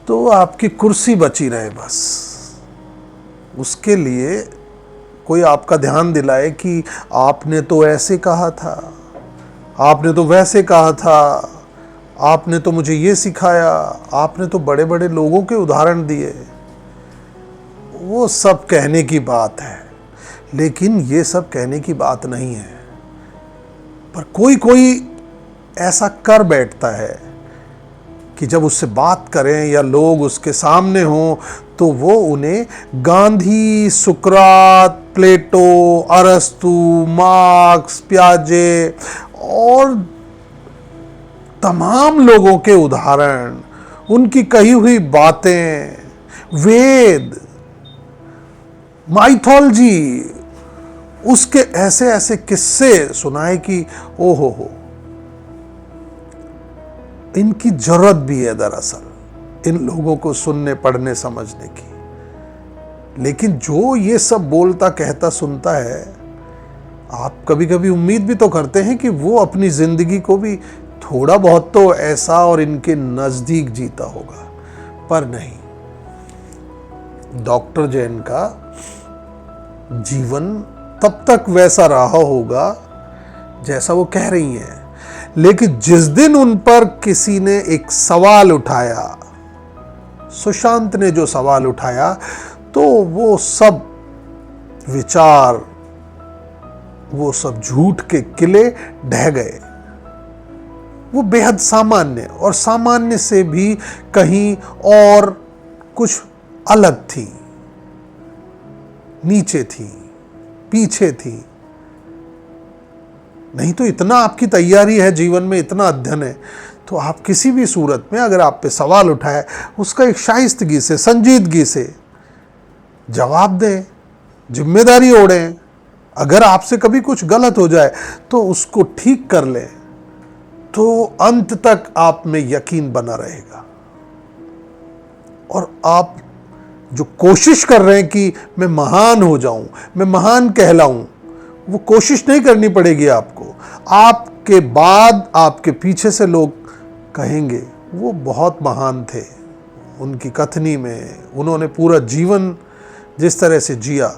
तो आपकी कुर्सी बची रहे बस। उसके लिए कोई आपका ध्यान दिलाए कि आपने तो ऐसे कहा था, आपने तो वैसे कहा था, आपने तो मुझे ये सिखाया, आपने तो बड़े बड़े लोगों के उदाहरण दिए। वो सब कहने की बात है, लेकिन ये सब कहने की बात नहीं है। पर कोई कोई ऐसा कर बैठता है कि जब उससे बात करें या लोग उसके सामने हों तो वो उन्हें गांधी, सुकरात, प्लेटो, अरस्तु, मार्क्स, पियाजे और तमाम लोगों के उदाहरण, उनकी कही हुई बातें, वेद, माइथोलॉजी, उसके ऐसे ऐसे किस्से सुनाए कि ओ हो, इनकी जरूरत भी है दरअसल इन लोगों को सुनने, पढ़ने, समझने की। लेकिन जो ये सब बोलता, कहता, सुनता है, आप कभी कभी उम्मीद भी तो करते हैं कि वो अपनी जिंदगी को भी थोड़ा बहुत तो ऐसा और इनके नजदीक जीता होगा, पर नहीं। डॉक्टर जैन का जीवन तब तक वैसा रहा होगा जैसा वो कह रही हैं, लेकिन जिस दिन उन पर किसी ने एक सवाल उठाया, सुशांत ने जो सवाल उठाया, तो वो सब विचार, वो सब झूठ के किले ढह गए। वो बेहद सामान्य और सामान्य से भी कहीं और कुछ अलग थी, नीचे थी, पीछे थी। नहीं तो इतना आपकी तैयारी है जीवन में, इतना अध्ययन है, तो आप किसी भी सूरत में अगर आप पे सवाल उठाए, उसका एक शाइस्तगी से, संजीदगी से जवाब दें, जिम्मेदारी ओढ़ें। अगर आपसे कभी कुछ गलत हो जाए तो उसको ठीक कर लें, तो अंत तक आप में यकीन बना रहेगा। और आप जो कोशिश कर रहे हैं कि मैं महान हो जाऊं, मैं महान कहलाऊं, वो कोशिश नहीं करनी पड़ेगी आपको। आपके बाद, आपके पीछे से लोग कहेंगे वो बहुत महान थे, उनकी कथनी में उन्होंने पूरा जीवन जिस तरह से जिया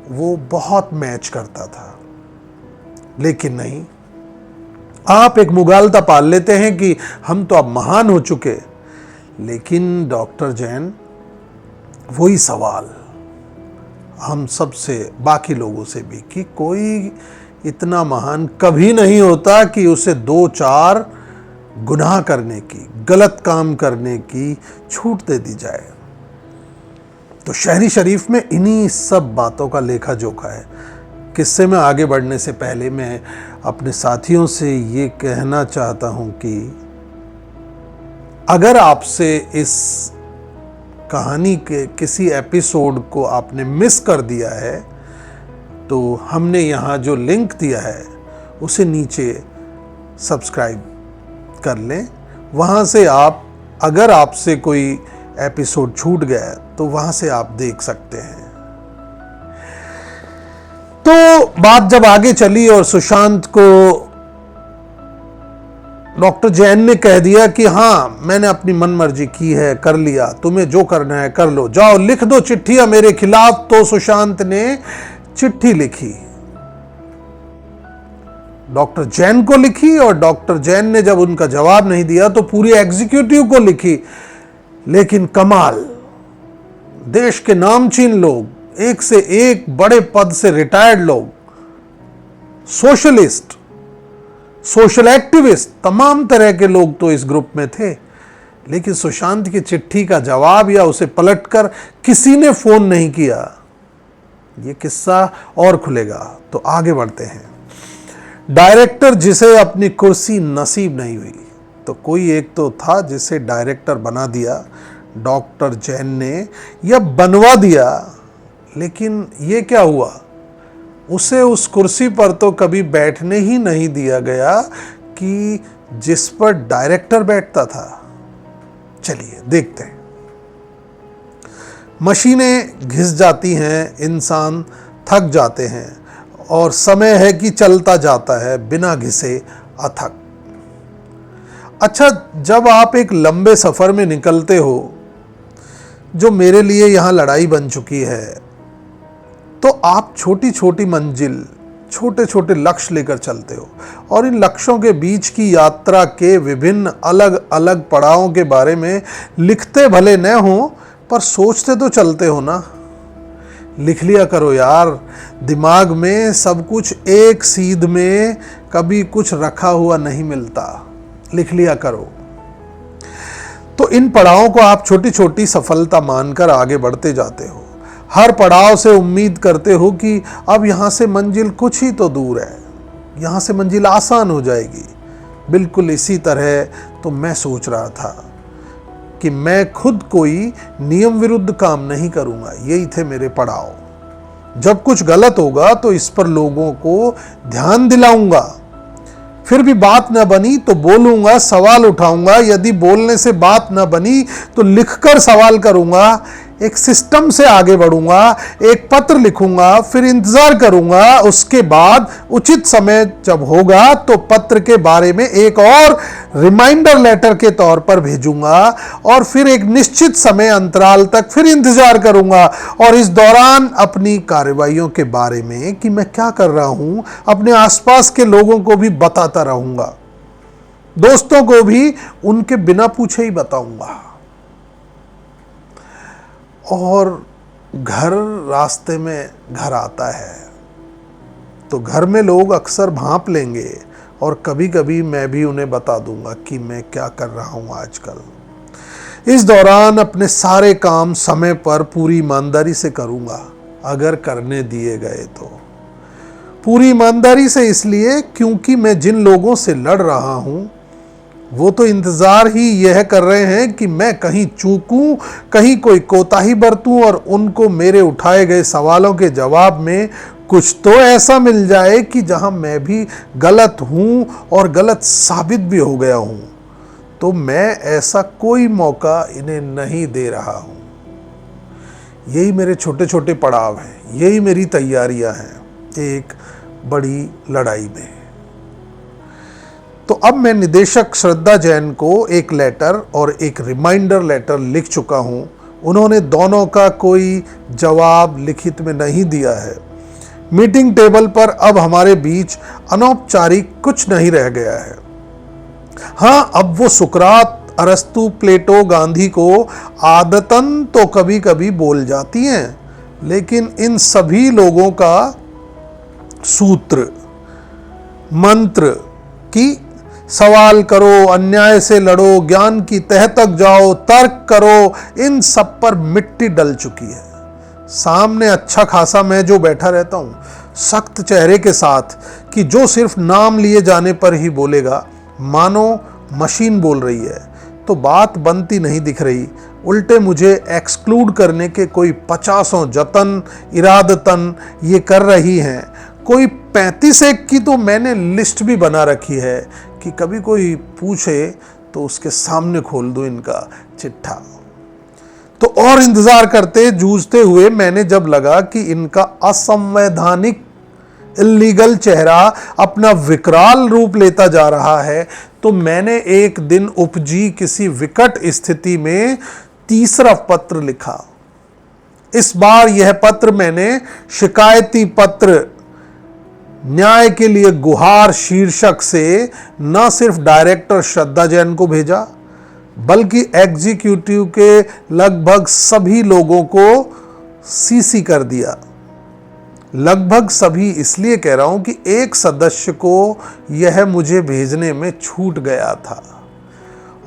वो बहुत मैच करता था। लेकिन नहीं, आप एक मुगालता पाल लेते हैं कि हम तो अब महान हो चुके। लेकिन डॉक्टर जैन वही सवाल हम सबसे, बाकी लोगों से भी, कि कोई इतना महान कभी नहीं होता कि उसे 2-4 गुनाह करने की, गलत काम करने की छूट दे दी जाए। तो शहरी शरीफ में इन्हीं सब बातों का लेखा जोखा है। किस्से में आगे बढ़ने से पहले मैं अपने साथियों से ये कहना चाहता हूं कि अगर आपसे इस कहानी के किसी एपिसोड को आपने मिस कर दिया है, तो हमने यहाँ जो लिंक दिया है उसे नीचे सब्सक्राइब कर लें। वहाँ से आप, अगर आपसे कोई एपिसोड छूट गया है तो वहाँ से आप देख सकते हैं। तो बात जब आगे चली और सुशांत को डॉक्टर जैन ने कह दिया कि हाँ, मैंने अपनी मनमर्जी की है, कर लिया, तुम्हें जो करना है कर लो, जाओ लिख दो चिट्ठियां मेरे खिलाफ। तो सुशांत ने चिट्ठी लिखी, डॉक्टर जैन को लिखी, और डॉक्टर जैन ने जब उनका जवाब नहीं दिया तो पूरी एग्जीक्यूटिव को लिखी। लेकिन कमाल, देश के नामचीन लोग, एक से एक बड़े पद से रिटायर्ड लोग, सोशलिस्ट, सोशल एक्टिविस्ट, तमाम तरह के लोग तो इस ग्रुप में थे। लेकिन सुशांत की चिट्ठी का जवाब या उसे पलटकर किसी ने फोन नहीं किया। ये किस्सा और खुलेगा, तो आगे बढ़ते हैं। डायरेक्टर जिसे अपनी कुर्सी नसीब नहीं हुई, तो कोई एक तो था जिसे डायरेक्टर बना दिया डॉक्टर जैन ने, या बनवा दिया। लेकिन ये क्या हुआ, उसे उस कुर्सी पर तो कभी बैठने ही नहीं दिया गया कि जिस पर डायरेक्टर बैठता था। चलिए देखते हैं। मशीनें घिस जाती हैं, इंसान थक जाते हैं, और समय है कि चलता जाता है बिना घिसे अथक। अच्छा, जब आप एक लंबे सफ़र में निकलते हो, जो मेरे लिए यहाँ लड़ाई बन चुकी है, तो आप छोटी छोटी मंजिल, छोटे छोटे लक्ष्य लेकर चलते हो, और इन लक्ष्यों के बीच की यात्रा के विभिन्न अलग अलग पड़ावों के बारे में लिखते भले न हो, पर सोचते तो चलते हो ना। लिख लिया करो यार, दिमाग में सब कुछ एक सीध में कभी कुछ रखा हुआ नहीं मिलता। लिख लिया करो। तो इन पड़ावों को आप छोटी छोटी सफलता मानकर आगे बढ़ते जाते हो। हर पड़ाव से उम्मीद करते हो कि अब यहाँ से मंजिल कुछ ही तो दूर है, यहाँ से मंजिल आसान हो जाएगी। बिल्कुल इसी तरह तो मैं सोच रहा था कि मैं खुद कोई नियम विरुद्ध काम नहीं करूँगा। यही थे मेरे पड़ाव। जब कुछ गलत होगा तो इस पर लोगों को ध्यान दिलाऊंगा, फिर भी बात न बनी तो बोलूंगा, सवाल उठाऊंगा। यदि बोलने से बात न बनी तो लिखकर सवाल करूंगा, एक सिस्टम से आगे बढ़ूंगा, एक पत्र लिखूंगा, फिर इंतजार करूंगा। उसके बाद उचित समय जब होगा तो पत्र के बारे में एक और रिमाइंडर लेटर के तौर पर भेजूंगा, और फिर एक निश्चित समय अंतराल तक फिर इंतजार करूंगा। और इस दौरान अपनी कार्रवाइयों के बारे में कि मैं क्या कर रहा हूं, अपने आसपास के लोगों को भी बताता रहूंगा, दोस्तों को भी उनके बिना पूछे ही बताऊंगा। और घर रास्ते में घर आता है तो घर में लोग अक्सर भांप लेंगे, और कभी कभी मैं भी उन्हें बता दूंगा कि मैं क्या कर रहा हूं आजकल। इस दौरान अपने सारे काम समय पर पूरी ईमानदारी से करूंगा, अगर करने दिए गए तो। पूरी ईमानदारी से इसलिए क्योंकि मैं जिन लोगों से लड़ रहा हूं वो तो इंतज़ार ही यह कर रहे हैं कि मैं कहीं चूकूं, कहीं कोई कोताही बरतूं, और उनको मेरे उठाए गए सवालों के जवाब में कुछ तो ऐसा मिल जाए कि जहां मैं भी गलत हूं और गलत साबित भी हो गया हूं। तो मैं ऐसा कोई मौका इन्हें नहीं दे रहा हूं। यही मेरे छोटे छोटे पड़ाव हैं, यही मेरी तैयारियां हैं एक बड़ी लड़ाई में। तो अब मैं निदेशक श्रद्धा जैन को एक लेटर और एक रिमाइंडर लेटर लिख चुका हूं। उन्होंने दोनों का कोई जवाब लिखित में नहीं दिया है। मीटिंग टेबल पर अब हमारे बीच अनौपचारिक कुछ नहीं रह गया है। हाँ, अब वो सुकरात, अरस्तु, प्लेटो, गांधी को आदतन तो कभी कभी बोल जाती हैं, लेकिन इन सभी लोगों का सूत्र मंत्र कि सवाल करो, अन्याय से लड़ो, ज्ञान की तह तक जाओ, तर्क करो, इन सब पर मिट्टी डल चुकी है। सामने अच्छा खासा मैं जो बैठा रहता हूं सख्त चेहरे के साथ, कि जो सिर्फ नाम लिए जाने पर ही बोलेगा, मानो मशीन बोल रही है, तो बात बनती नहीं दिख रही। उल्टे मुझे एक्सक्लूड करने के कोई 50 जतन इरादतन ये कर रही हैं। कोई 35 की तो मैंने लिस्ट भी बना रखी है कि कभी कोई पूछे तो उसके सामने खोल दो इनका चिट्ठा। तो और इंतजार करते जूझते हुए मैंने जब लगा कि इनका असंवैधानिक इल्लीगल चेहरा अपना विकराल रूप लेता जा रहा है, तो मैंने एक दिन उपजी किसी विकट स्थिति में तीसरा पत्र लिखा। इस बार यह पत्र मैंने शिकायती पत्र न्याय के लिए गुहार शीर्षक से न सिर्फ डायरेक्टर श्रद्धा जैन को भेजा, बल्कि एग्जीक्यूटिव के लगभग सभी लोगों को सीसी कर दिया। लगभग सभी इसलिए कह रहा हूं कि एक सदस्य को यह मुझे भेजने में छूट गया था,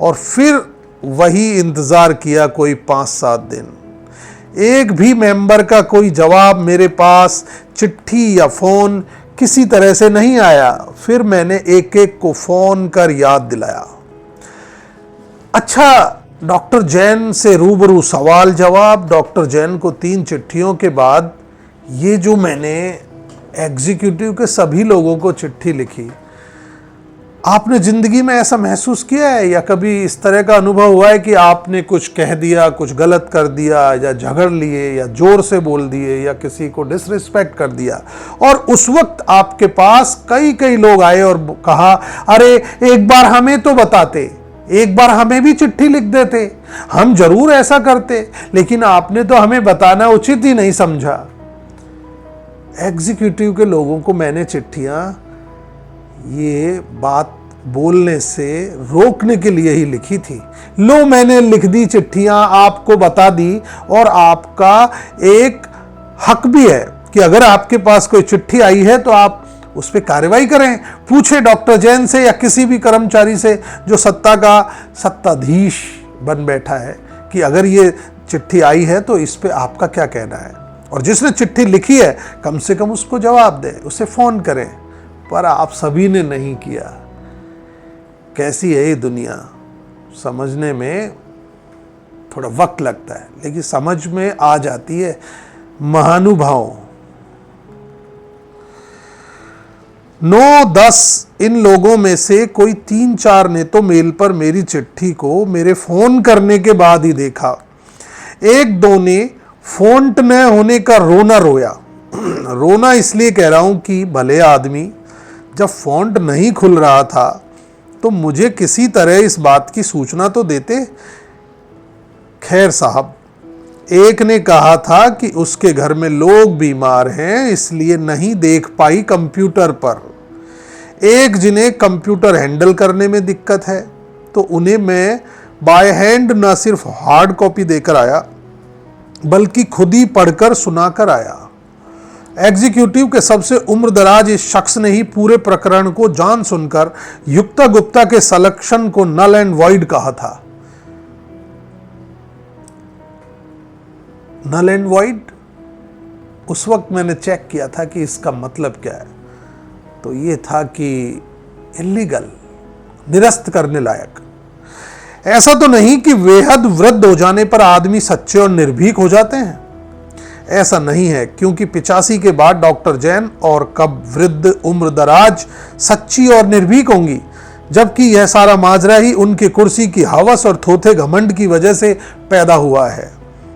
और फिर वही इंतजार किया कोई 5-7 दिन। एक भी मेंबर का कोई जवाब मेरे पास चिट्ठी या फोन किसी तरह से नहीं आया। फिर मैंने एक एक को फोन कर याद दिलाया। अच्छा, डॉक्टर जैन से रूबरू सवाल जवाब। डॉक्टर जैन को 3 चिट्ठियों के बाद ये जो मैंने एग्जीक्यूटिव के सभी लोगों को चिट्ठी लिखी, आपने जिंदगी में ऐसा महसूस किया है या कभी इस तरह का अनुभव हुआ है कि आपने कुछ कह दिया, कुछ गलत कर दिया, या झगड़ लिए, या जोर से बोल दिए, या किसी को डिसरिस्पेक्ट कर दिया, और उस वक्त आपके पास कई लोग आए और कहा, अरे एक बार हमें तो बताते, एक बार हमें भी चिट्ठी लिख देते, हम जरूर ऐसा करते, लेकिन आपने तो हमें बताना उचित ही नहीं समझा। एग्जीक्यूटिव के लोगों को मैंने चिट्ठियां ये बात बोलने से रोकने के लिए ही लिखी थी। लो, मैंने लिख दी चिट्ठियां, आपको बता दी, और आपका एक हक भी है कि अगर आपके पास कोई चिट्ठी आई है तो आप उस पर कार्रवाई करें। पूछे डॉक्टर जैन से या किसी भी कर्मचारी से जो सत्ता का सत्ताधीश बन बैठा है कि अगर ये चिट्ठी आई है तो इस पे आपका क्या कहना है, और जिसने चिट्ठी लिखी है कम से कम उसको जवाब दें, उसे फोन करें। पर आप सभी ने नहीं किया। कैसी है ये दुनिया, समझने में थोड़ा वक्त लगता है, लेकिन समझ में आ जाती है। महानुभाव 9-10 इन लोगों में से कोई 3-4 ने तो मेल पर मेरी चिट्ठी को मेरे फोन करने के बाद ही देखा। 1-2 ने फोंट न होने का रोना रोया। रोना इसलिए कह रहा हूं कि भले आदमी जब फोंट नहीं खुल रहा था तो मुझे किसी तरह इस बात की सूचना तो देते। खैर साहब, एक ने कहा था कि उसके घर में लोग बीमार हैं इसलिए नहीं देख पाई कंप्यूटर पर। एक जिन्हें कंप्यूटर हैंडल करने में दिक्कत है तो उन्हें मैं बाय हैंड न सिर्फ हार्ड कॉपी देकर आया बल्कि खुद ही पढ़कर सुनाकर आया। एग्जीक्यूटिव के सबसे उम्रदराज इस शख्स ने ही पूरे प्रकरण को जान सुनकर युक्ता गुप्ता के सलेक्शन को नल एंड वॉइड कहा था। नल एंड वॉइड, उस वक्त मैंने चेक किया था कि इसका मतलब क्या है, तो ये था कि इलीगल, निरस्त करने लायक। ऐसा तो नहीं कि बेहद वृद्ध हो जाने पर आदमी सच्चे और निर्भीक हो जाते हैं, ऐसा नहीं है, क्योंकि 85 के बाद डॉक्टर जैन और कब वृद्ध उम्र दराज सच्ची और निर्भीक होंगी, जबकि यह सारा माजरा ही उनके कुर्सी की हवस और थोथे घमंड की वजह से पैदा हुआ है।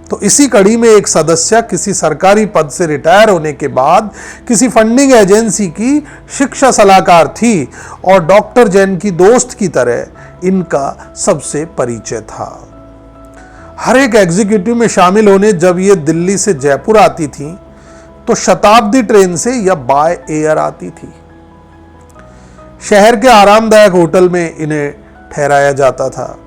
तो इसी कड़ी में एक सदस्य किसी सरकारी पद से रिटायर होने के बाद किसी फंडिंग एजेंसी की शिक्षा सलाहकार थी और डॉक्टर जैन की दोस्त की तरह इनका सबसे परिचय था। हर एक एग्जीक्यूटिव में शामिल होने जब ये दिल्ली से जयपुर आती थी तो शताब्दी ट्रेन से या बाय एयर आती थी। शहर के आरामदायक होटल में इन्हें ठहराया जाता था।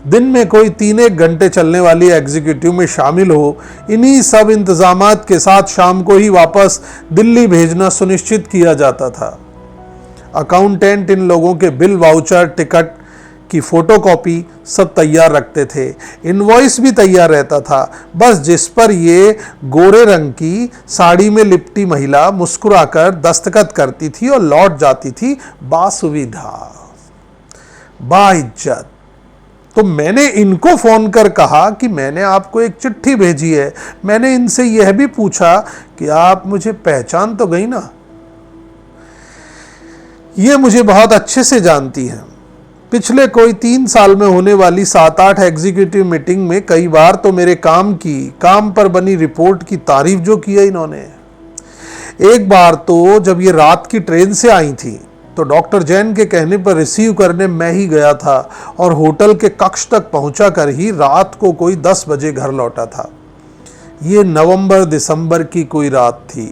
दिन में कोई 3-1 घंटे चलने वाली एग्जीक्यूटिव में शामिल हो इन्हीं सब इंतजामात के साथ शाम को ही वापस दिल्ली भेजना सुनिश्चित किया जाता था। अकाउंटेंट इन लोगों के बिल, वाउचर, टिकट की फोटोकॉपी सब तैयार रखते थे। इनवॉइस भी तैयार रहता था, बस जिस पर ये गोरे रंग की साड़ी में लिपटी महिला मुस्कुराकर दस्तखत करती थी और लौट जाती थी बासुविधा, बाइज्जत। तो मैंने इनको फोन कर कहा कि मैंने आपको एक चिट्ठी भेजी है। मैंने इनसे यह भी पूछा कि आप मुझे पहचान तो गई ना। ये मुझे बहुत अच्छे से जानती हैं। पिछले कोई 3 साल में होने वाली 7-8 एग्जीक्यूटिव मीटिंग में कई बार तो मेरे काम पर बनी रिपोर्ट की तारीफ जो की है इन्होंने। एक बार तो जब ये रात की ट्रेन से आई थी तो डॉक्टर जैन के कहने पर रिसीव करने मैं ही गया था और होटल के कक्ष तक पहुंचा कर ही रात को कोई 10 बजे घर लौटा था। ये नवंबर-दिसंबर की कोई रात थी।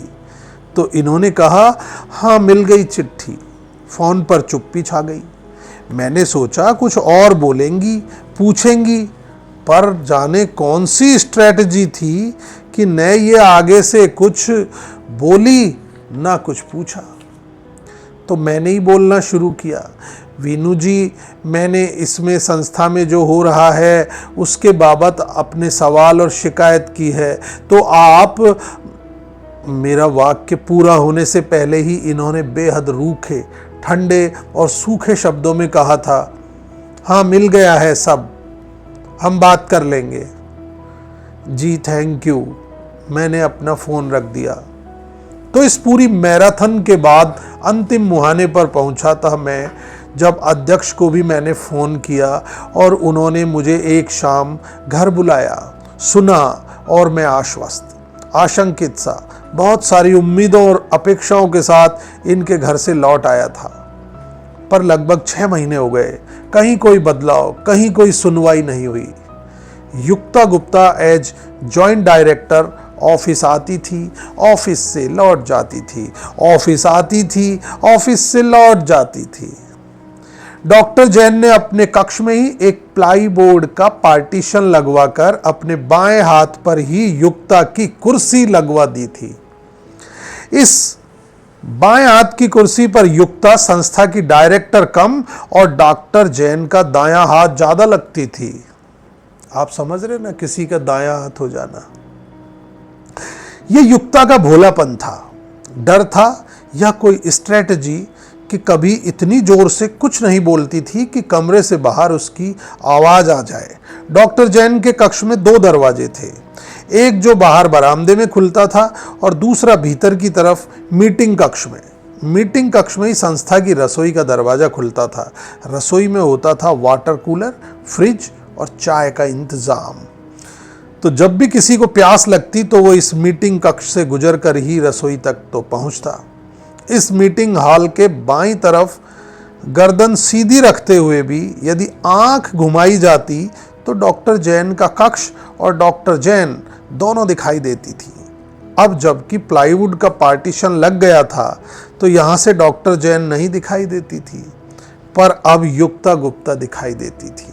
तो इन्होंने कहा, हाँ मिल गई चिट्ठी। फोन पर चुप्पी छा गई। मैंने सोचा कुछ और बोलेंगी, पूछेंगी, पर जाने कौन सी स्ट्रेटजी थी कि न ये आगे से कुछ बोली ना कुछ पूछा। तो मैंने ही बोलना शुरू किया, वीनू जी, मैंने इसमें संस्था में जो हो रहा है उसके बाबत अपने सवाल और शिकायत की है। तो आप, मेरा वाक्य पूरा होने से पहले ही इन्होंने बेहद रूखे, ठंडे और सूखे शब्दों में कहा था, हाँ मिल गया है सब, हम बात कर लेंगे। जी थैंक यू। मैंने अपना फ़ोन रख दिया। तो इस पूरी मैराथन के बाद अंतिम मुहाने पर पहुंचा था मैं, जब अध्यक्ष को भी मैंने फ़ोन किया और उन्होंने मुझे एक शाम घर बुलाया, सुना और मैं आश्वस्त, आशंकित सा, बहुत सारी उम्मीदों और अपेक्षाओं के साथ इनके घर से लौट आया था। पर लगभग 6 महीने हो गए, कहीं कोई बदलाव, कहीं कोई सुनवाई नहीं हुई। Yukta Gupta as joint director office आती थी, ऑफिस से लौट जाती थी, ऑफिस आती थी, ऑफिस से लौट जाती थी। डॉक्टर जैन ने अपने कक्ष में ही एक प्लाई बोर्ड का पार्टीशन लगवाकर अपने बाएं हाथ पर ही युक्ता की कुर्सी लगवा दी थी। इस बाएं हाथ की कुर्सी पर युक्ता संस्था की डायरेक्टर कम और डॉक्टर जैन का दायां हाथ ज्यादा लगती थी। आप समझ रहे ना, किसी का दायां हाथ हो जाना। यह युक्ता का भोलापन था, डर था या कोई स्ट्रेटजी कि कभी इतनी जोर से कुछ नहीं बोलती थी कि कमरे से बाहर उसकी आवाज आ जाए। डॉक्टर जैन के कक्ष में 2 दरवाजे थे, एक जो बाहर बरामदे में खुलता था और दूसरा भीतर की तरफ मीटिंग कक्ष में। मीटिंग कक्ष में ही संस्था की रसोई का दरवाजा खुलता था। रसोई में होता था वाटर कूलर, फ्रिज और चाय का इंतजाम। तो जब भी किसी को प्यास लगती तो वो इस मीटिंग कक्ष से गुजर कर ही रसोई तक तो पहुंचता। इस मीटिंग हॉल के बाईं तरफ गर्दन सीधी रखते हुए भी यदि आंख घुमाई जाती तो डॉक्टर जैन का कक्ष और डॉक्टर जैन दोनों दिखाई देती थी। अब जबकि प्लाईवुड का पार्टीशन लग गया था तो यहां से डॉक्टर जैन नहीं दिखाई देती थी, पर अब युक्ता गुप्ता दिखाई देती थी,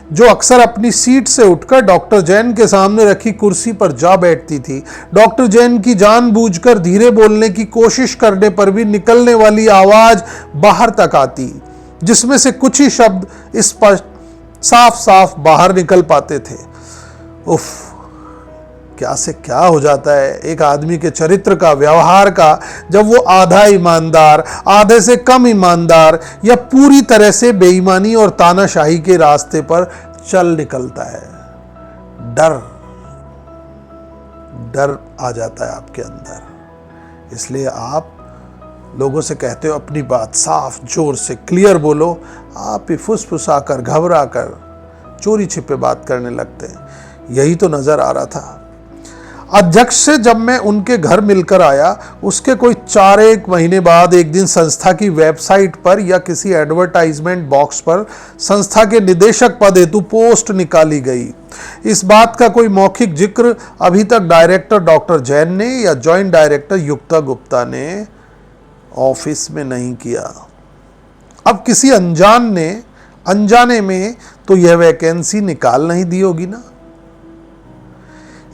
जो अक्सर अपनी सीट से उठकर डॉक्टर जैन के सामने रखी कुर्सी पर जा बैठती थी। डॉक्टर जैन की जानबूझकर धीरे बोलने की कोशिश करने पर भी निकलने वाली आवाज बाहर तक आती, जिसमें से कुछ ही शब्द स्पष्ट साफ साफ बाहर निकल पाते थे। उफ, क्या से क्या हो जाता है एक आदमी के चरित्र का, व्यवहार का, जब वो आधा ईमानदार, आधे से कम ईमानदार या पूरी तरह से बेईमानी और तानाशाही के रास्ते पर चल निकलता है। डर आ जाता है आपके अंदर। इसलिए आप लोगों से कहते हो अपनी बात साफ जोर से क्लियर बोलो, आप ही फुसफुसा कर, घबरा कर, चोरी छिपे बात करने लगते हैं। यही तो नजर आ रहा था। अध्यक्ष से जब मैं उनके घर मिलकर आया, उसके कोई 4-1 महीने बाद एक दिन संस्था की वेबसाइट पर या किसी एडवर्टाइजमेंट बॉक्स पर संस्था के निदेशक पद हेतु पोस्ट निकाली गई। इस बात का कोई मौखिक जिक्र अभी तक डायरेक्टर डॉक्टर जैन ने या जॉइंट डायरेक्टर युक्ता गुप्ता ने ऑफिस में नहीं किया। अब किसी अनजाने में तो यह वैकेंसी निकाल नहीं दी होगी ना।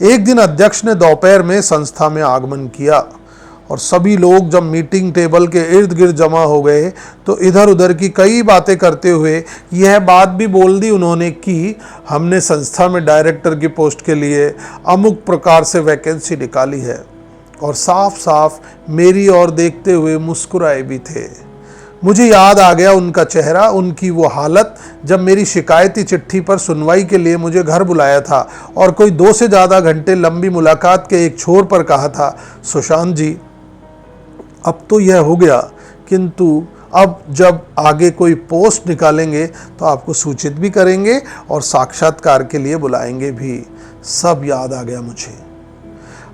एक दिन अध्यक्ष ने दोपहर में संस्था में आगमन किया और सभी लोग जब मीटिंग टेबल के इर्द गिर्द जमा हो गए तो इधर उधर की कई बातें करते हुए यह बात भी बोल दी उन्होंने कि हमने संस्था में डायरेक्टर की पोस्ट के लिए अमुक प्रकार से वैकेंसी निकाली है, और साफ साफ मेरी ओर देखते हुए मुस्कुराए भी थे। मुझे याद आ गया उनका चेहरा, उनकी वो हालत जब मेरी शिकायती चिट्ठी पर सुनवाई के लिए मुझे घर बुलाया था और कोई 2 से ज़्यादा घंटे लंबी मुलाकात के एक छोर पर कहा था, सुशांत जी अब तो यह हो गया, किंतु अब जब आगे कोई पोस्ट निकालेंगे तो आपको सूचित भी करेंगे और साक्षात्कार के लिए बुलाएंगे भी। सब याद आ गया मुझे।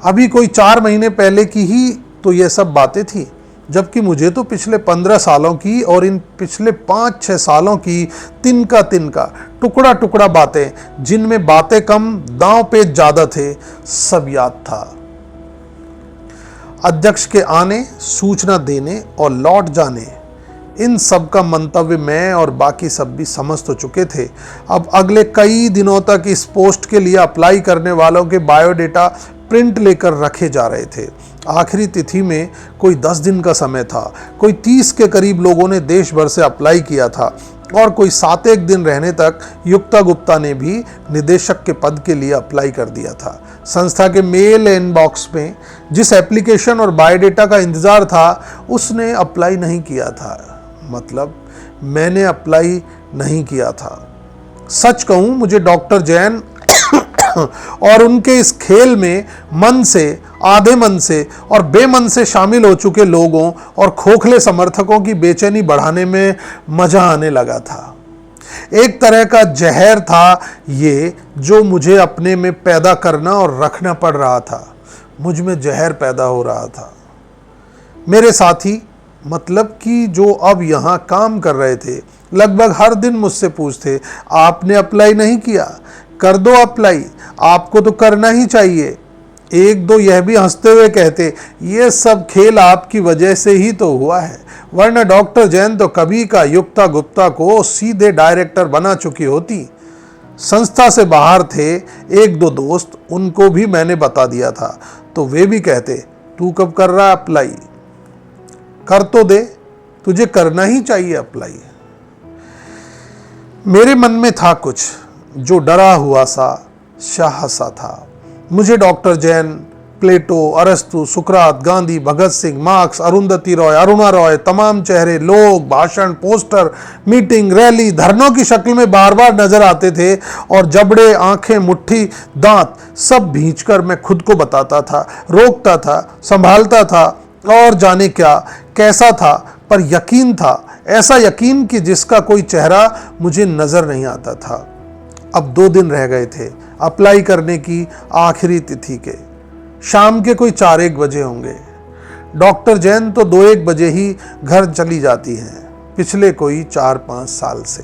अभी कोई 4 महीने पहले की ही तो यह सब बातें थी, जबकि मुझे तो पिछले 15 सालों की और इन पिछले 5-6 सालों की तिनका टुकड़ा टुकड़ा बातें, जिनमें बातें कम दांव पेच ज्यादा थे, सब याद था। अध्यक्ष के आने, सूचना देने और लौट जाने, इन सब का मंतव्य मैं और बाकी सब भी समझ तो चुके थे। अब अगले कई दिनों तक इस पोस्ट के लिए अप्लाई करने वालों के बायोडेटा प्रिंट लेकर रखे जा रहे थे। आखिरी तिथि में कोई 10 दिन का समय था। कोई 30 के करीब लोगों ने देश भर से अप्लाई किया था और कोई 7-1 दिन रहने तक युक्ता गुप्ता ने भी निदेशक के पद के लिए अप्लाई कर दिया था। संस्था के मेल इनबॉक्स में जिस एप्लीकेशन और बायोडेटा का इंतजार था उसने अप्लाई नहीं किया था। मतलब मैंने अप्लाई नहीं किया था। सच कहूं, मुझे डॉक्टर जैन और उनके इस खेल में मन से, आधे मन से और बेमन से शामिल हो चुके लोगों और खोखले समर्थकों की बेचैनी बढ़ाने में मजा आने लगा था। एक तरह का जहर था ये, जो मुझे अपने में पैदा करना और रखना पड़ रहा था। मुझ में जहर पैदा हो रहा था। मेरे साथी मतलब कि जो अब यहाँ काम कर रहे थे लगभग हर दिन मुझसे पूछते, आपने अप्लाई नहीं किया, कर दो अप्लाई, आपको तो करना ही चाहिए। एक दो यह भी हंसते हुए कहते, ये सब खेल आपकी वजह से ही तो हुआ है, वरना डॉक्टर जैन तो कभी का युक्ता गुप्ता को सीधे डायरेक्टर बना चुकी होती। संस्था से बाहर थे एक दो दोस्त, उनको भी मैंने बता दिया था, तो वे भी कहते, तू कब कर रहा अप्लाई, कर तो दे, तुझे करना ही चाहिए अप्लाई। मेरे मन में था कुछ जो डरा हुआ सा शाह सा था। मुझे डॉक्टर जैन, प्लेटो, अरस्तु, सुकरात, गांधी, भगत सिंह, मार्क्स, अरुंधति रॉय, अरुणा रॉय, तमाम चेहरे, लोग, भाषण, पोस्टर, मीटिंग, रैली, धरनों की शक्ल में बार बार नजर आते थे और जबड़े, आंखें, मुट्ठी, दांत सब भींचकर मैं खुद को बताता था, रोकता था, संभालता था और जाने क्या कैसा था, पर यकीन था, ऐसा यकीन कि जिसका कोई चेहरा मुझे नजर नहीं आता था। अब 2 दिन रह गए थे अप्लाई करने की आखिरी तिथि के। शाम के कोई 4-1 बजे होंगे। डॉक्टर जैन तो 2-1 बजे ही घर चली जाती हैं। पिछले कोई 4-5 साल से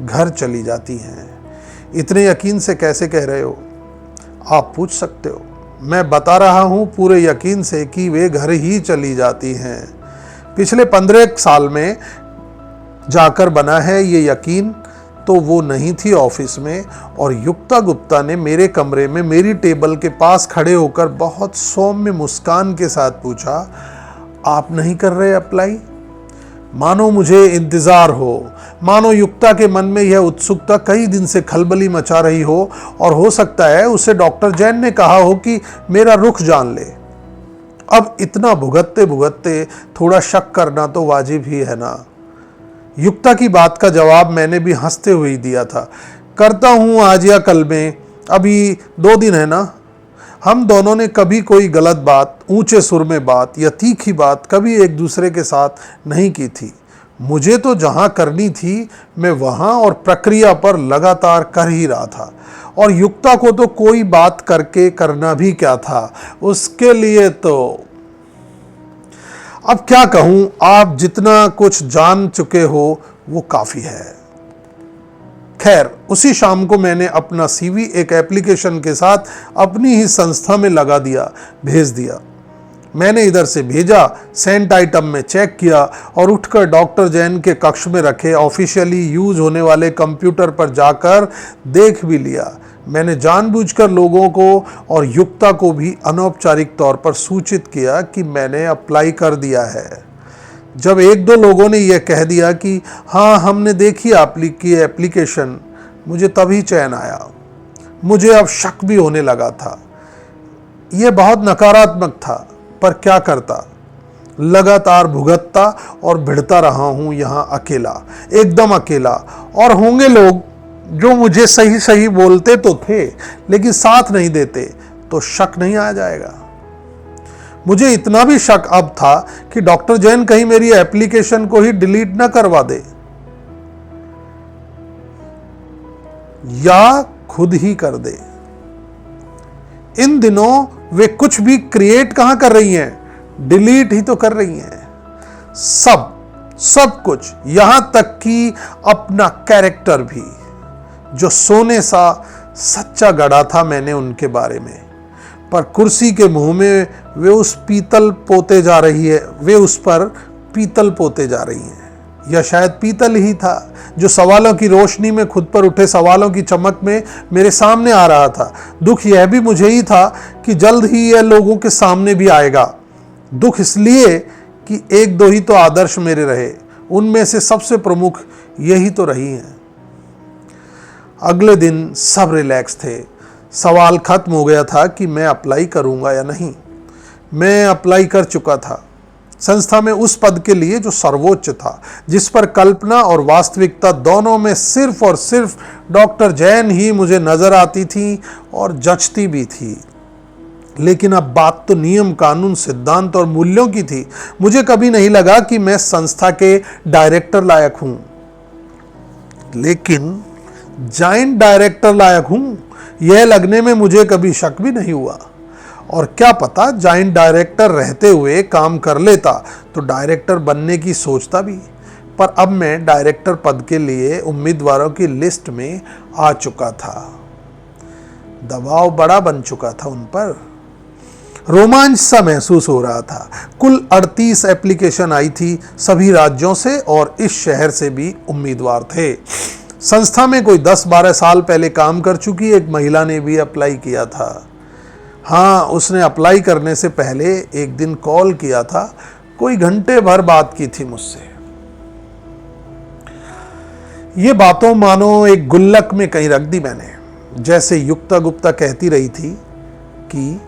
घर चली जाती हैं। इतने यकीन से कैसे कह रहे हो? आप पूछ सकते हो। मैं बता रहा हूं पूरे यकीन से कि वे घर ही चली जाती हैं। पिछले 15 साल में जाकर बना है ये यकीन। तो वो नहीं थी ऑफिस में और युक्ता गुप्ता ने मेरे कमरे में मेरी टेबल के पास खड़े होकर बहुत सौम्य मुस्कान के साथ पूछा, आप नहीं कर रहे अप्लाई? मानो मुझे इंतजार हो, मानो युक्ता के मन में यह उत्सुकता कई दिन से खलबली मचा रही हो और हो सकता है उसे डॉक्टर जैन ने कहा हो कि मेरा रुख जान ले। अब इतना भुगतते भुगतते थोड़ा शक करना तो वाजिब ही है ना। युक्ता की बात का जवाब मैंने भी हंसते हुए ही दिया था, करता हूँ आज या कल में, अभी 2 दिन है ना। हम दोनों ने कभी कोई गलत बात, ऊंचे सुर में बात या तीखी बात कभी एक दूसरे के साथ नहीं की थी। मुझे तो जहाँ करनी थी मैं वहाँ और प्रक्रिया पर लगातार कर ही रहा था, और युक्ता को तो कोई बात करके करना भी क्या था, उसके लिए तो अब क्या कहूं, आप जितना कुछ जान चुके हो वो काफी है। खैर, उसी शाम को मैंने अपना सीवी एक एप्लीकेशन के साथ अपनी ही संस्था में लगा दिया, भेज दिया। मैंने इधर से भेजा, सेंट आइटम में चेक किया और उठकर डॉक्टर जैन के कक्ष में रखे ऑफिशियली यूज होने वाले कंप्यूटर पर जाकर देख भी लिया। मैंने जानबूझकर लोगों को और युक्ता को भी अनौपचारिक तौर पर सूचित किया कि मैंने अप्लाई कर दिया है। जब 1-2 लोगों ने यह कह दिया कि हाँ हमने देखी आपकी एप्लीकेशन, मुझे तभी चैन आया। मुझे अब शक भी होने लगा था। यह बहुत नकारात्मक था, पर क्या करता, लगातार भुगतता और भिड़ता रहा हूं यहां अकेला, एकदम अकेला। और होंगे लोग जो मुझे सही सही बोलते तो थे लेकिन साथ नहीं देते, तो शक नहीं आ जाएगा। मुझे इतना भी शक अब था कि डॉक्टर जैन कहीं मेरी एप्लीकेशन को ही डिलीट ना करवा दे या खुद ही कर दे। इन दिनों वे कुछ भी क्रिएट कहां कर रही हैं, डिलीट ही तो कर रही हैं। सब कुछ, यहां तक कि अपना कैरेक्टर भी, जो सोने सा सच्चा गढ़ा था मैंने उनके बारे में। पर कुर्सी के मुंह में वे उस पर पीतल पोते जा रही हैं। या शायद पीतल ही था जो सवालों की रोशनी में, खुद पर उठे सवालों की चमक में मेरे सामने आ रहा था। दुख यह भी मुझे ही था कि जल्द ही यह लोगों के सामने भी आएगा। दुख इसलिए कि 1-2 ही तो आदर्श मेरे रहे, उनमें से सबसे प्रमुख यही तो रही हैं। अगले दिन सब रिलैक्स थे। सवाल खत्म हो गया था कि मैं अप्लाई करूंगा या नहीं। मैं अप्लाई कर चुका था संस्था में उस पद के लिए जो सर्वोच्च था, जिस पर कल्पना और वास्तविकता दोनों में सिर्फ और सिर्फ डॉक्टर जैन ही मुझे नजर आती थी और जचती भी थी। लेकिन अब बात तो नियम, कानून, सिद्धांत और मूल्यों की थी। मुझे कभी नहीं लगा कि मैं संस्था के डायरेक्टर लायक हूं, लेकिन जॉइंट डायरेक्टर लायक हूं, यह लगने में मुझे कभी शक भी नहीं हुआ। और क्या पता जॉइंट डायरेक्टर रहते हुए काम कर लेता तो डायरेक्टर बनने की सोचता भी। पर अब मैं डायरेक्टर पद के लिए उम्मीदवारों की लिस्ट में आ चुका था। दबाव बड़ा बन चुका था उन पर। रोमांच सा महसूस हो रहा था। कुल 38 एप्लीकेशन आई थी सभी राज्यों से और इस शहर से भी उम्मीदवार थे। संस्था में कोई 10-12 साल पहले काम कर चुकी एक महिला ने भी अप्लाई किया था। हाँ, उसने अप्लाई करने से पहले एक दिन कॉल किया था, कोई घंटे भर बात की थी मुझसे। ये बातों मानो एक गुल्लक में कहीं रख दी मैंने। जैसे युक्ता गुप्ता कहती रही थी कि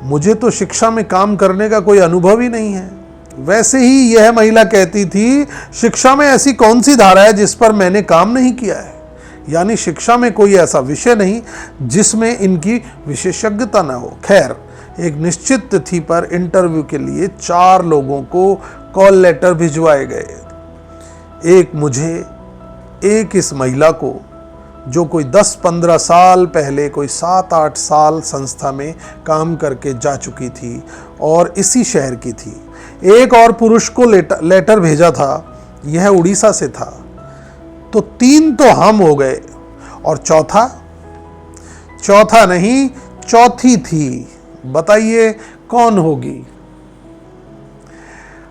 मुझे तो शिक्षा में काम करने का कोई अनुभव ही नहीं है, वैसे ही यह महिला कहती थी शिक्षा में ऐसी कौन सी धारा है जिस पर मैंने काम नहीं किया है। यानी शिक्षा में कोई ऐसा विषय नहीं जिसमें इनकी विशेषज्ञता न हो। खैर, एक निश्चित तिथि पर इंटरव्यू के लिए 4 लोगों को कॉल लेटर भिजवाए गए। एक मुझे, एक इस महिला को जो कोई 10-15 साल पहले कोई 7-8 साल संस्था में काम करके जा चुकी थी और इसी शहर की थी। एक और पुरुष को लेटर भेजा था, यह उड़ीसा से था। तो 3 तो हम हो गए और चौथा नहीं, चौथी थी। बताइए कौन होगी?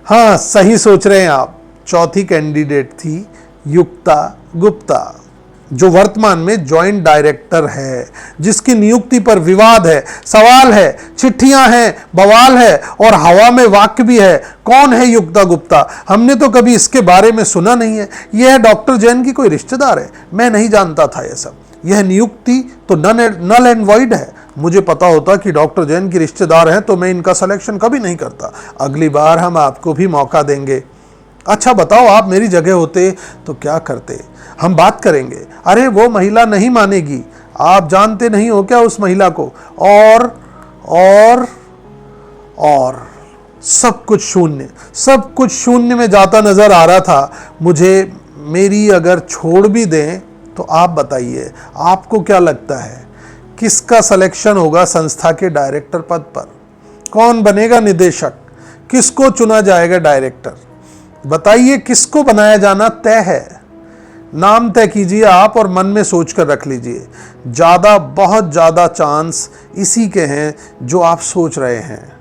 हाँ, सही सोच रहे हैं आप। चौथी कैंडिडेट थी युक्ता गुप्ता, जो वर्तमान में जॉइंट डायरेक्टर है, जिसकी नियुक्ति पर विवाद है, सवाल है, चिट्ठियां हैं, बवाल है और हवा में वाक्य भी है। कौन है युक्ता गुप्ता? हमने तो कभी इसके बारे में सुना नहीं है। यह डॉक्टर जैन की कोई रिश्तेदार है? मैं नहीं जानता था यह सब। यह नियुक्ति तो नल एंड वॉइड है। मुझे पता होता कि डॉक्टर जैन की रिश्तेदार हैं तो मैं इनका सिलेक्शन कभी नहीं करता। अगली बार हम आपको भी मौका देंगे। अच्छा बताओ, आप मेरी जगह होते तो क्या करते? हम बात करेंगे। अरे वो महिला नहीं मानेगी, आप जानते नहीं हो क्या उस महिला को? और सब कुछ शून्य में जाता नजर आ रहा था मुझे। मेरी अगर छोड़ भी दें तो आप बताइए, आपको क्या लगता है किसका सिलेक्शन होगा संस्था के डायरेक्टर पद पर? कौन बनेगा निदेशक? किसको चुना जाएगा डायरेक्टर? बताइए, किसको बनाया जाना तय है? नाम तय कीजिए आप और मन में सोचकर रख लीजिए। बहुत ज़्यादा चांस इसी के हैं जो आप सोच रहे हैं।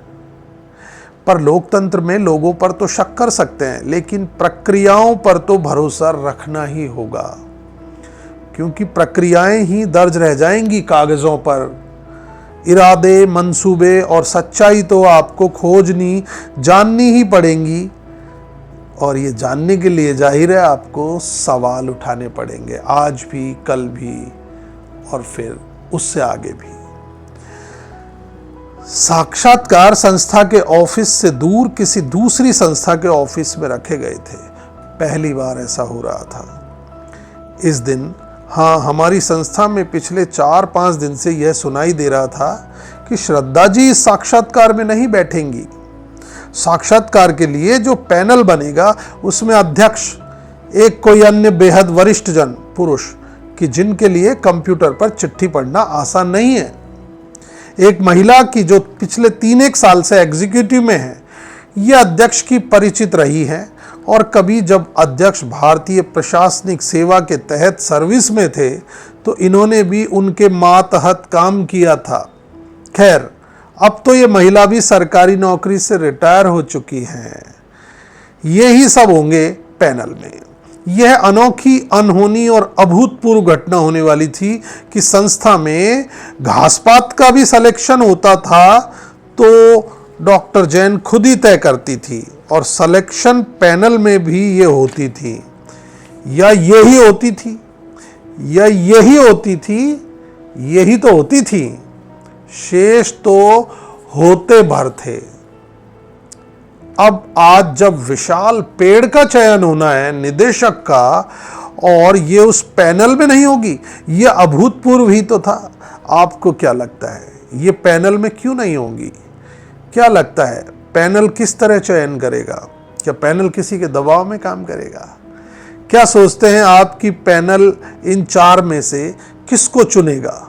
पर लोकतंत्र में लोगों पर तो शक कर सकते हैं, लेकिन प्रक्रियाओं पर तो भरोसा रखना ही होगा, क्योंकि प्रक्रियाएं ही दर्ज रह जाएंगी कागजों पर। इरादे, मंसूबे और सच्चाई तो आपको खोजनी, जाननी ही पड़ेंगी। और ये जानने के लिए जाहिर है आपको सवाल उठाने पड़ेंगे, आज भी, कल भी और फिर उससे आगे भी। साक्षात्कार संस्था के ऑफिस से दूर किसी दूसरी संस्था के ऑफिस में रखे गए थे। पहली बार ऐसा हो रहा था इस दिन। हाँ, हमारी संस्था में पिछले 4-5 दिन से यह सुनाई दे रहा था कि श्रद्धा जी इस साक्षात्कार में नहीं बैठेंगी। साक्षात्कार के लिए जो पैनल बनेगा उसमें अध्यक्ष एक कोई अन्य बेहद वरिष्ठ जन पुरुष कि जिनके लिए कंप्यूटर पर चिट्ठी पढ़ना आसान नहीं है। एक महिला की जो पिछले 3-1 साल से एग्जीक्यूटिव में है। यह अध्यक्ष की परिचित रही है और कभी जब अध्यक्ष भारतीय प्रशासनिक सेवा के तहत सर्विस में थे तो इन्होंने भी उनके मातहत काम किया था। खैर, अब तो ये महिला भी सरकारी नौकरी से रिटायर हो चुकी हैं। ये ही सब होंगे पैनल में। यह अनोखी, अनहोनी और अभूतपूर्व घटना होने वाली थी कि संस्था में घासपात का भी सिलेक्शन होता था तो डॉक्टर जैन खुद ही तय करती थी और सिलेक्शन पैनल में भी ये होती थी या यही होती थी या यही होती थी, यही तो होती थी। शेष तो होते भर थे। अब आज जब विशाल पेड़ का चयन होना है निदेशक का और ये उस पैनल में नहीं होगी, ये अभूतपूर्व ही तो था। आपको क्या लगता है ये पैनल में क्यों नहीं होगी? क्या लगता है पैनल किस तरह चयन करेगा? क्या पैनल किसी के दबाव में काम करेगा? क्या सोचते हैं आपकी पैनल इन 4 में से किसको चुनेगा?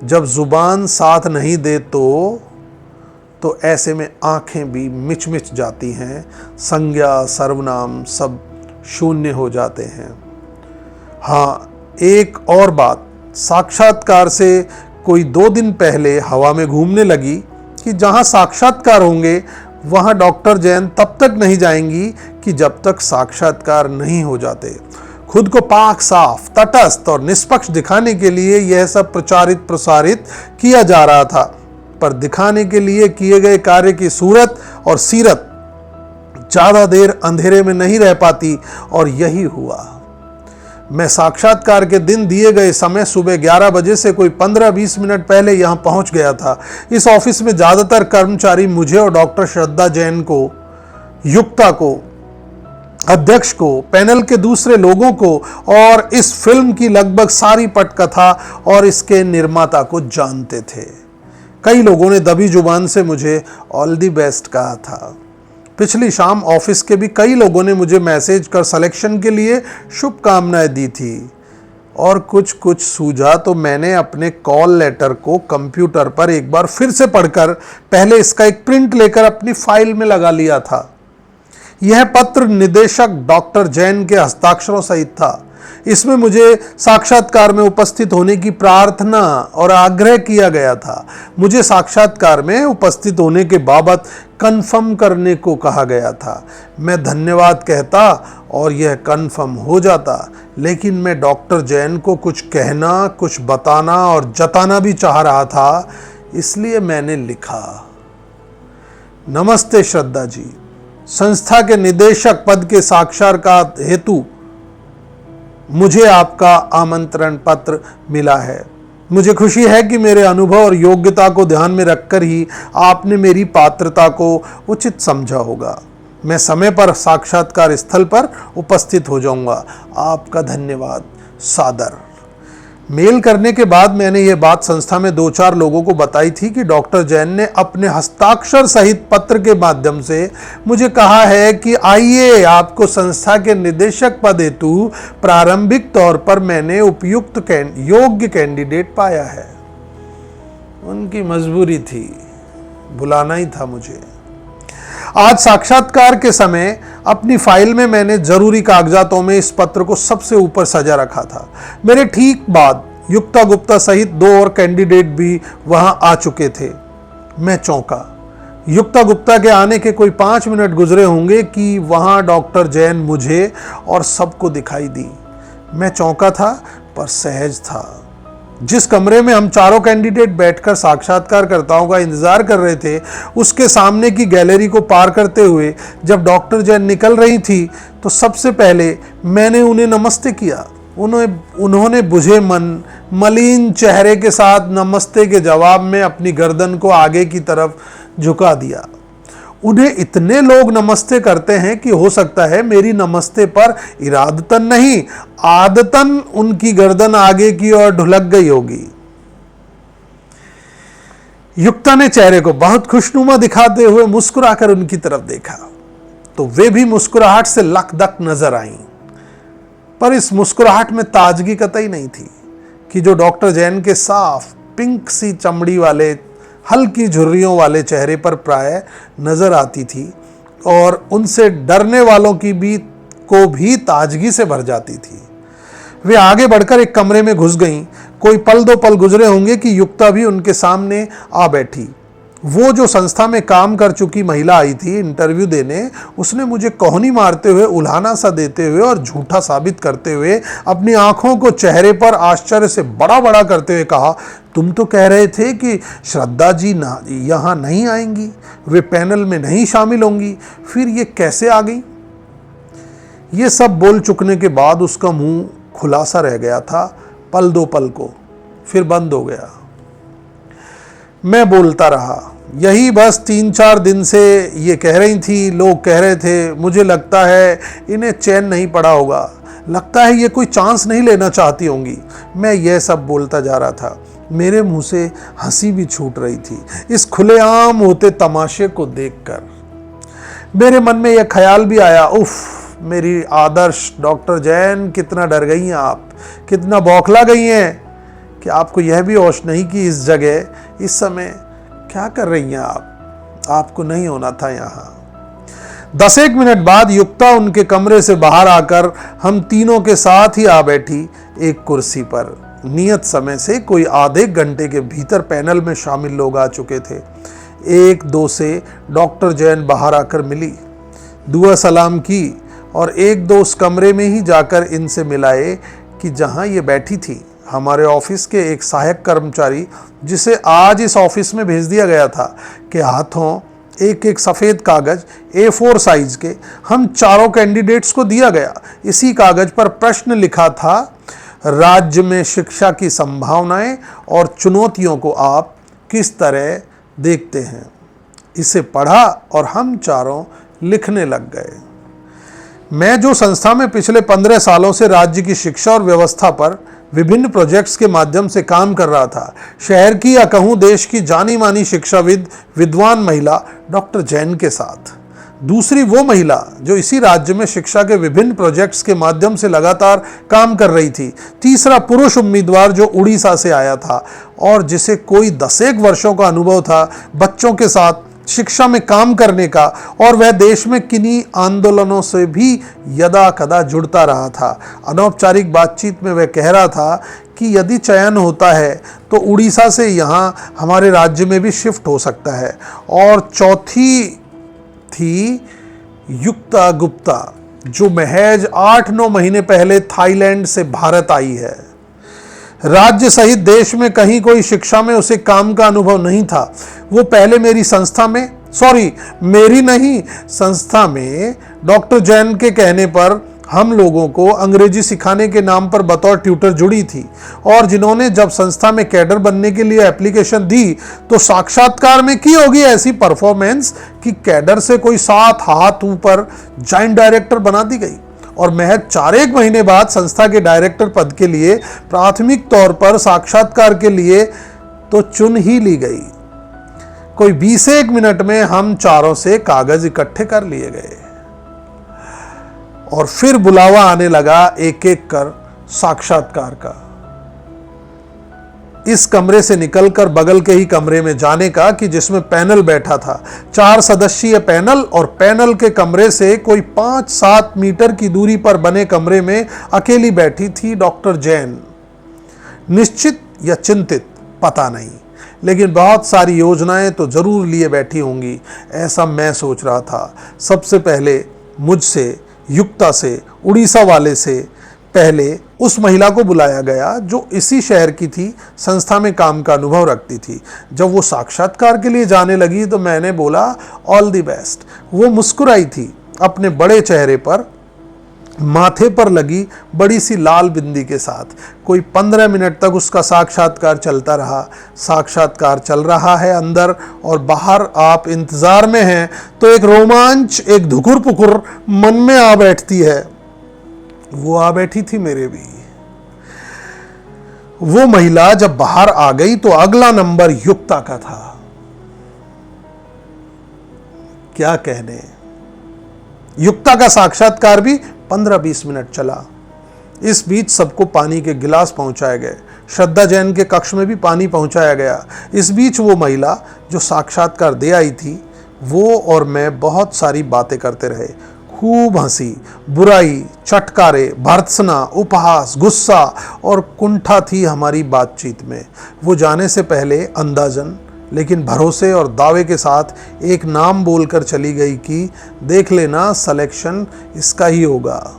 जब जुबान साथ नहीं दे तो तो ऐसे में आंखें भी मिच मिच जाती हैं, संज्ञा सर्वनाम सब शून्य हो जाते हैं। हाँ, एक और बात, साक्षात्कार से कोई 2 दिन पहले हवा में घूमने लगी कि जहाँ साक्षात्कार होंगे वहाँ डॉक्टर जैन तब तक नहीं जाएंगी कि जब तक साक्षात्कार नहीं हो जाते। खुद को पाक साफ, तटस्थ और निष्पक्ष दिखाने के लिए यह सब प्रचारित प्रसारित किया जा रहा था, पर दिखाने के लिए किए गए कार्य की सूरत और सीरत ज़्यादा देर अंधेरे में नहीं रह पाती, और यही हुआ। मैं साक्षात्कार के दिन दिए गए समय सुबह 11 बजे से कोई 15-20 मिनट पहले यहाँ पहुँच गया था। इस ऑफिस में ज़्यादातर कर्मचारी मुझे और डॉक्टर श्रद्धा जैन को, युक्ता को, अध्यक्ष को, पैनल के दूसरे लोगों को और इस फिल्म की लगभग सारी पटकथा और इसके निर्माता को जानते थे। कई लोगों ने दबी जुबान से मुझे ऑल दी बेस्ट कहा था। पिछली शाम ऑफिस के भी कई लोगों ने मुझे मैसेज कर सिलेक्शन के लिए शुभकामनाएं दी थी, और कुछ सूझा तो मैंने अपने कॉल लेटर को कंप्यूटर पर एक बार फिर से पढ़कर पहले इसका एक प्रिंट लेकर अपनी फाइल में लगा लिया था। यह पत्र निदेशक डॉक्टर जैन के हस्ताक्षरों सहित था। इसमें मुझे साक्षात्कार में उपस्थित होने की प्रार्थना और आग्रह किया गया था। मुझे साक्षात्कार में उपस्थित होने के बाबत कंफर्म करने को कहा गया था। मैं धन्यवाद कहता और यह कंफर्म हो जाता, लेकिन मैं डॉक्टर जैन को कुछ कहना, कुछ बताना और जताना भी चाह रहा था, इसलिए मैंने लिखा, नमस्ते श्रद्धा जी, संस्था के निदेशक पद के साक्षात्कार हेतु मुझे आपका आमंत्रण पत्र मिला है। मुझे खुशी है कि मेरे अनुभव और योग्यता को ध्यान में रखकर ही आपने मेरी पात्रता को उचित समझा होगा। मैं समय पर साक्षात्कार स्थल पर उपस्थित हो जाऊंगा। आपका धन्यवाद, सादर। मेल करने के बाद मैंने यह बात संस्था में 2-4 लोगों को बताई थी कि डॉक्टर जैन ने अपने हस्ताक्षर सहित पत्र के माध्यम से मुझे कहा है कि आइए, आपको संस्था के निदेशक पद हेतु प्रारंभिक तौर पर मैंने उपयुक्त योग्य कैंडिडेट पाया है। उनकी मजबूरी थी, बुलाना ही था मुझे। आज साक्षात्कार के समय अपनी फाइल में मैंने जरूरी कागजातों में इस पत्र को सबसे ऊपर सजा रखा था। मेरे ठीक बाद युक्ता गुप्ता सहित 2 और कैंडिडेट भी वहां आ चुके थे। मैं चौंका। युक्ता गुप्ता के आने के कोई 5 मिनट गुजरे होंगे कि वहां डॉक्टर जैन मुझे और सबको दिखाई दी। मैं चौंका था पर सहज था। जिस कमरे में हम चारों कैंडिडेट बैठकर साक्षात्कारकर्ताओं का इंतजार कर रहे थे, उसके सामने की गैलरी को पार करते हुए जब डॉक्टर जैन निकल रही थी तो सबसे पहले मैंने उन्हें नमस्ते किया। उन्होंने बुझे मन, मलिन चेहरे के साथ नमस्ते के जवाब में अपनी गर्दन को आगे की तरफ झुका दिया। उन्हें इतने लोग नमस्ते करते हैं कि हो सकता है मेरी नमस्ते पर इरादतन नहीं, आदतन उनकी गर्दन आगे की ओर ढुलक गई होगी। युक्ता ने चेहरे को बहुत खुशनुमा दिखाते हुए मुस्कुराकर उनकी तरफ देखा तो वे भी मुस्कुराहट से लकदक नजर आईं, पर इस मुस्कुराहट में ताजगी कतई नहीं थी कि जो डॉक्टर जैन के साफ पिंक सी चमड़ी वाले हल्की झुर्रियों वाले चेहरे पर प्राय नजर आती थी और उनसे डरने वालों की को भी ताजगी से भर जाती थी। वे आगे बढ़कर एक कमरे में घुस गईं। कोई पल 2 पल गुजरे होंगे कि युक्ता भी उनके सामने आ बैठी। वो जो संस्था में काम कर चुकी महिला आई थी इंटरव्यू देने, उसने मुझे कोहनी मारते हुए, उल्हाना सा देते हुए और झूठा साबित करते हुए अपनी आंखों को चेहरे पर आश्चर्य से बड़ा बड़ा करते हुए कहा, तुम तो कह रहे थे कि श्रद्धा जी यहाँ नहीं आएंगी, वे पैनल में नहीं शामिल होंगी, फिर ये कैसे आ गई? ये सब बोल चुकने के बाद उसका मुंह खुला सा रह गया था पल 2 पल को, फिर बंद हो गया। मैं बोलता रहा, यही बस 3-4 दिन से ये कह रही थी, लोग कह रहे थे, मुझे लगता है इन्हें चैन नहीं पड़ा होगा, लगता है ये कोई चांस नहीं लेना चाहती होंगी। मैं यह सब बोलता जा रहा था। मेरे मुंह से हंसी भी छूट रही थी इस खुलेआम होते तमाशे को देखकर। मेरे मन में यह ख्याल भी आया, उफ, मेरी आदर्श डॉक्टर जैन, कितना डर गई हैं आप, कितना बौखला गई हैं कि आपको यह भी होश नहीं कि इस जगह, इस समय क्या कर रही हैं आप। आपको नहीं होना था यहाँ। 10 मिनट बाद युक्ता उनके कमरे से बाहर आकर हम तीनों के साथ ही आ बैठी एक कुर्सी पर। नियत समय से कोई आधे घंटे के भीतर पैनल में शामिल लोग आ चुके थे। 1-2 से डॉक्टर जैन बाहर आकर मिली, दुआ सलाम की और 1-2 उस कमरे में ही जाकर इनसे मिलाए कि जहां ये बैठी थी। हमारे ऑफिस के एक सहायक कर्मचारी, जिसे आज इस ऑफिस में भेज दिया गया था, के हाथों एक सफ़ेद कागज A4 साइज के हम चारों कैंडिडेट्स को दिया गया। इसी कागज पर प्रश्न लिखा था, राज्य में शिक्षा की संभावनाएं और चुनौतियों को आप किस तरह देखते हैं। इसे पढ़ा और हम चारों लिखने लग गए। मैं जो संस्था में पिछले 15 सालों से राज्य की शिक्षा और व्यवस्था पर विभिन्न प्रोजेक्ट्स के माध्यम से काम कर रहा था, शहर की या कहूँ देश की जानी मानी शिक्षाविद विद्वान महिला डॉक्टर जैन के साथ, दूसरी वो महिला जो इसी राज्य में शिक्षा के विभिन्न प्रोजेक्ट्स के माध्यम से लगातार काम कर रही थी, तीसरा पुरुष उम्मीदवार जो उड़ीसा से आया था और जिसे कोई 10 वर्षों का अनुभव था बच्चों के साथ शिक्षा में काम करने का, और वह देश में किन्हीं आंदोलनों से भी यदा कदा जुड़ता रहा था। अनौपचारिक बातचीत में वह कह रहा था कि यदि चयन होता है तो उड़ीसा से यहाँ हमारे राज्य में भी शिफ्ट हो सकता है। और चौथी थी युक्ता गुप्ता, जो महज 8-9 महीने पहले थाईलैंड से भारत आई है। राज्य सहित देश में कहीं कोई शिक्षा में उसे काम का अनुभव नहीं था। वो पहले मेरी संस्था में डॉक्टर जैन के कहने पर हम लोगों को अंग्रेजी सिखाने के नाम पर बतौर ट्यूटर जुड़ी थी, और जिन्होंने जब संस्था में कैडर बनने के लिए एप्लीकेशन दी तो साक्षात्कार में की होगी ऐसी परफॉर्मेंस कि कैडर से कोई 7 हाथ ऊपर जॉइंट डायरेक्टर बना दी गई, और महज 4-1 महीने बाद संस्था के डायरेक्टर पद के लिए प्राथमिक तौर पर साक्षात्कार के लिए तो चुन ही ली गई। कोई 20 मिनट में हम चारों से कागज इकट्ठे कर लिए गए और फिर बुलावा आने लगा एक कर साक्षात्कार का। इस कमरे से निकलकर बगल के ही कमरे में जाने का कि जिसमें पैनल बैठा था। 4 सदस्यीय पैनल, और पैनल के कमरे से कोई 5-7 मीटर की दूरी पर बने कमरे में अकेली बैठी थी डॉक्टर जैन। निश्चित या चिंतित पता नहीं, लेकिन बहुत सारी योजनाएं तो जरूर लिए बैठी होंगी, ऐसा मैं सोच रहा था। सबसे पहले मुझसे, युक्ता से, उड़ीसा वाले से पहले उस महिला को बुलाया गया जो इसी शहर की थी, संस्था में काम का अनुभव रखती थी। जब वो साक्षात्कार के लिए जाने लगी तो मैंने बोला ऑल द बेस्ट। वो मुस्कुराई थी, अपने बड़े चेहरे पर माथे पर लगी बड़ी सी लाल बिंदी के साथ। कोई 15 मिनट तक उसका साक्षात्कार चलता रहा। साक्षात्कार चल रहा है अंदर, और बाहर आप इंतजार में हैं तो एक रोमांच, एक धुकुर पुकुर मन में आ बैठती है। वो आ बैठी थी मेरे भी। वो महिला जब बाहर आ गई तो अगला नंबर युक्ता का था। क्या कहने, युक्ता का साक्षात्कार भी 15-20 मिनट चला। इस बीच सबको पानी के गिलास पहुंचाए गए। श्रद्धा जैन के कक्ष में भी पानी पहुंचाया गया। इस बीच वो महिला जो साक्षात्कार दे आई थी, वो और मैं बहुत सारी बातें करते रहे। खूब हंसी, बुराई, चटकारे, भर्त्सना, उपहास, गुस्सा और कुंठा थी हमारी बातचीत में। वो जाने से पहले अंदाजन लेकिन भरोसे और दावे के साथ एक नाम बोलकर चली गई कि देख लेना, सिलेक्शन इसका ही होगा।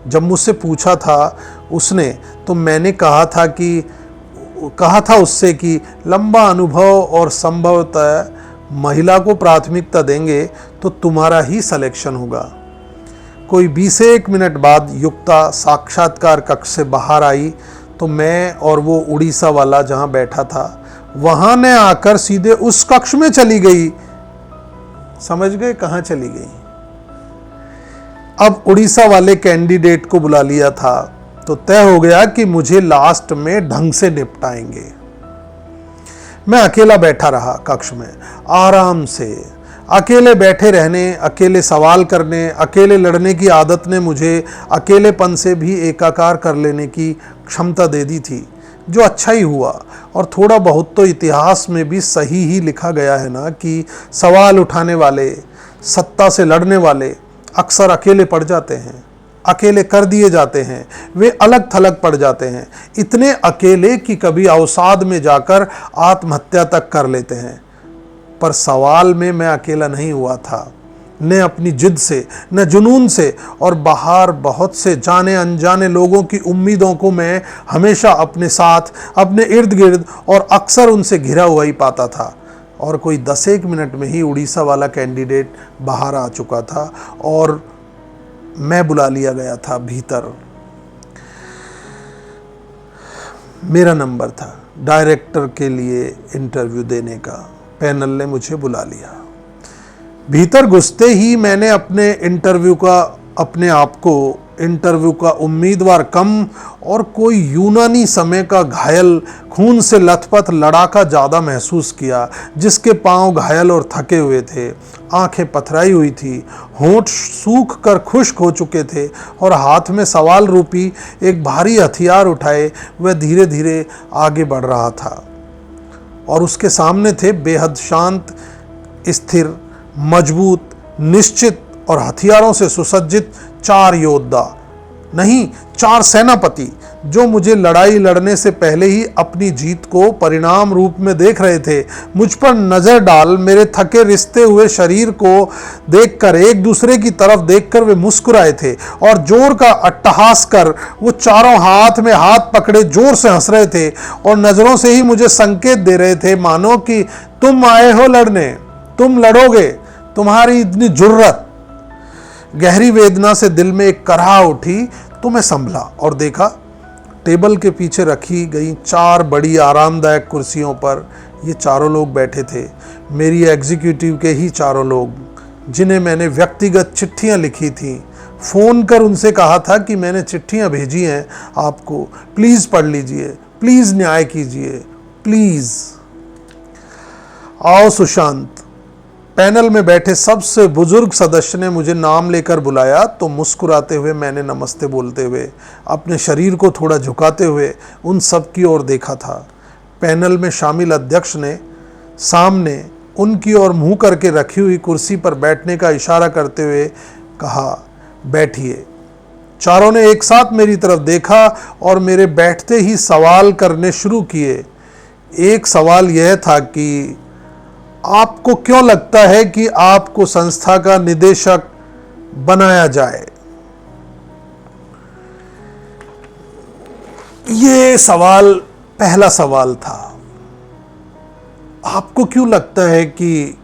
जब मुझसे पूछा था उसने तो मैंने कहा था उससे कि लंबा अनुभव और संभवतः महिला को प्राथमिकता देंगे तो तुम्हारा ही सिलेक्शन होगा। कोई 20 मिनट बाद युक्ता साक्षात्कार कक्ष से बाहर आई तो मैं और वो उड़ीसा वाला जहां बैठा था वहां ने आकर सीधे उस कक्ष में चली गई। समझ गए कहां चली गई? अब उड़ीसा वाले कैंडिडेट को बुला लिया था तो तय हो गया कि मुझे लास्ट में ढंग से निपटाएंगे। मैं अकेला बैठा रहा कक्ष में, आराम से। अकेले बैठे रहने, अकेले सवाल करने, अकेले लड़ने की आदत ने मुझे अकेलेपन से भी एकाकार कर लेने की क्षमता दे दी थी, जो अच्छा ही हुआ। और थोड़ा बहुत तो इतिहास में भी सही ही लिखा गया है ना कि सवाल उठाने वाले, सत्ता से लड़ने वाले अक्सर अकेले पड़ जाते हैं, अकेले कर दिए जाते हैं, वे अलग थलग पड़ जाते हैं, इतने अकेले कि कभी अवसाद में जाकर आत्महत्या तक कर लेते हैं। पर सवाल में मैं अकेला नहीं हुआ था, न अपनी जिद से, न जुनून से, और बाहर बहुत से जाने अनजाने लोगों की उम्मीदों को मैं हमेशा अपने साथ, अपने इर्द गिर्द और अक्सर उनसे घिरा हुआ ही पाता था। और कोई 10-1 मिनट में ही उड़ीसा वाला कैंडिडेट बाहर आ चुका था और मैं बुला लिया गया था भीतर। मेरा नंबर था डायरेक्टर के लिए इंटरव्यू देने का। पैनल ने मुझे बुला लिया। भीतर घुसते ही मैंने अपने आप को इंटरव्यू का उम्मीदवार कम और कोई यूनानी समय का घायल, खून से लथपथ लड़ाका ज़्यादा महसूस किया, जिसके पांव घायल और थके हुए थे, आंखें पथराई हुई थी, होंठ सूख कर खुश्क हो चुके थे और हाथ में सवाल रूपी एक भारी हथियार उठाए वह धीरे धीरे आगे बढ़ रहा था। और उसके सामने थे बेहद शांत, स्थिर, मजबूत, निश्चित और हथियारों से सुसज्जित 4 योद्धा, नहीं 4 सेनापति, जो मुझे लड़ाई लड़ने से पहले ही अपनी जीत को परिणाम रूप में देख रहे थे। मुझ पर नजर डाल मेरे थके रिश्ते हुए शरीर को देखकर, एक दूसरे की तरफ देखकर वे मुस्कुराए थे और जोर का अट्टहास कर वो चारों हाथ में हाथ पकड़े जोर से हंस रहे थे और नजरों से ही मुझे संकेत दे रहे थे, मानो कि तुम आए हो लड़ने, तुम लड़ोगे, तुम्हारी इतनी जुर्रत। गहरी वेदना से दिल में एक कराह उठी तो मैं संभला और देखा टेबल के पीछे रखी गई 4 बड़ी आरामदायक कुर्सियों पर ये चारों लोग बैठे थे, मेरी एग्जीक्यूटिव के ही चारों लोग, जिन्हें मैंने व्यक्तिगत चिट्ठियां लिखी थी, फ़ोन कर उनसे कहा था कि मैंने चिट्ठियां भेजी हैं आपको, प्लीज़ पढ़ लीजिए, प्लीज़ न्याय कीजिए, प्लीज़। आओ सुशांत। पैनल में बैठे सबसे बुजुर्ग सदस्य ने मुझे नाम लेकर बुलाया तो मुस्कुराते हुए मैंने नमस्ते बोलते हुए अपने शरीर को थोड़ा झुकाते हुए उन सब की ओर देखा था। पैनल में शामिल अध्यक्ष ने सामने उनकी ओर मुंह करके रखी हुई कुर्सी पर बैठने का इशारा करते हुए कहा, बैठिए। चारों ने एक साथ मेरी तरफ देखा और मेरे बैठते ही सवाल करने शुरू किए। एक सवाल यह था कि आपको क्यों लगता है कि आपको संस्था का निदेशक बनाया जाए? ये सवाल पहला सवाल था। आपको क्यों लगता है कि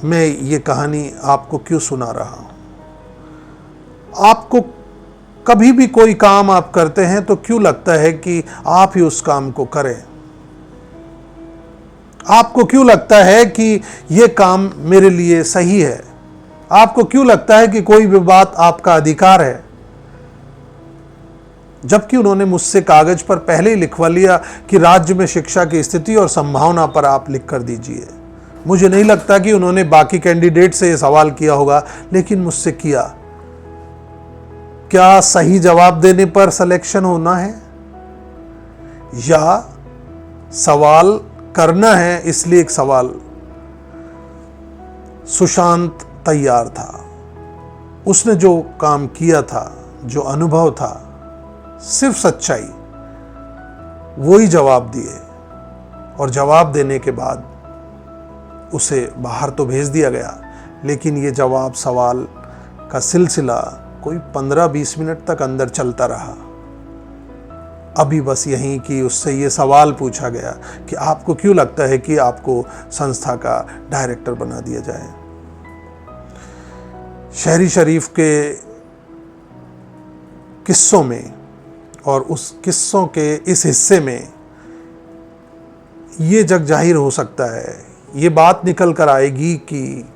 मैं ये कहानी आपको क्यों सुना रहा हूं? आपको कभी भी कोई काम आप करते हैं तो क्यों लगता है कि आप ही उस काम को करें? आपको क्यों लगता है कि यह काम मेरे लिए सही है? आपको क्यों लगता है कि कोई भी बात आपका अधिकार है? जबकि उन्होंने मुझसे कागज पर पहले ही लिखवा लिया कि राज्य में शिक्षा की स्थिति और संभावना पर आप लिख कर दीजिए। मुझे नहीं लगता कि उन्होंने बाकी कैंडिडेट से यह सवाल किया होगा, लेकिन मुझसे किया। क्या सही जवाब देने पर सिलेक्शन होना है या सवाल करना है? इसलिए एक सवाल। सुशांत तैयार था। उसने जो काम किया था, जो अनुभव था, सिर्फ सच्चाई, वो ही जवाब दिए। और जवाब देने के बाद उसे बाहर तो भेज दिया गया, लेकिन ये जवाब सवाल का सिलसिला कोई 15-20 मिनट तक अंदर चलता रहा। अभी बस यहीं कि उससे ये सवाल पूछा गया कि आपको क्यों लगता है कि आपको संस्था का डायरेक्टर बना दिया जाए। शहरी शरीफ के किस्सों में और उस किस्सों के इस हिस्से में ये जग जाहिर हो सकता है, ये बात निकल कर आएगी कि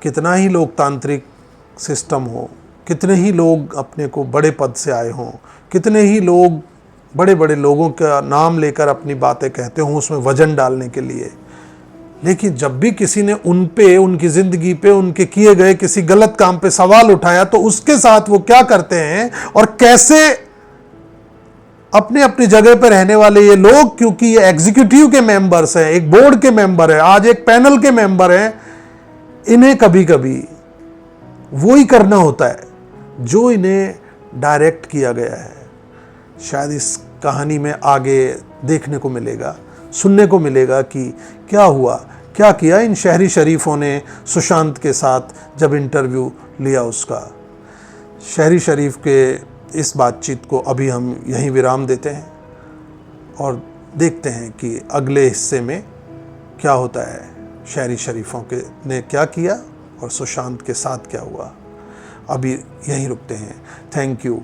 कितना ही लोकतांत्रिक सिस्टम हो, कितने ही लोग अपने को बड़े पद से आए हों, कितने ही लोग बड़े बड़े लोगों का नाम लेकर अपनी बातें कहते हों उसमें वजन डालने के लिए, लेकिन जब भी किसी ने उन पे, उनकी ज़िंदगी पे, उनके किए गए किसी गलत काम पे सवाल उठाया तो उसके साथ वो क्या करते हैं और कैसे अपने अपनी जगह पर रहने वाले ये लोग, क्योंकि ये एग्जीक्यूटिव के मेंबर्स हैं, एक बोर्ड के मेंबर हैं, आज एक पैनल के मेंबर हैं, इन्हें कभी कभी वो ही करना होता है जो इन्हें डायरेक्ट किया गया है। शायद इस कहानी में आगे देखने को मिलेगा, सुनने को मिलेगा कि क्या हुआ, क्या किया इन शहरी शरीफों ने सुशांत के साथ जब इंटरव्यू लिया उसका। शहरी शरीफ के इस बातचीत को अभी हम यहीं विराम देते हैं और देखते हैं कि अगले हिस्से में क्या होता है, शहरी शरीफों के ने क्या किया और सुशांत के साथ क्या हुआ। अभी यहीं रुकते हैं। Thank you.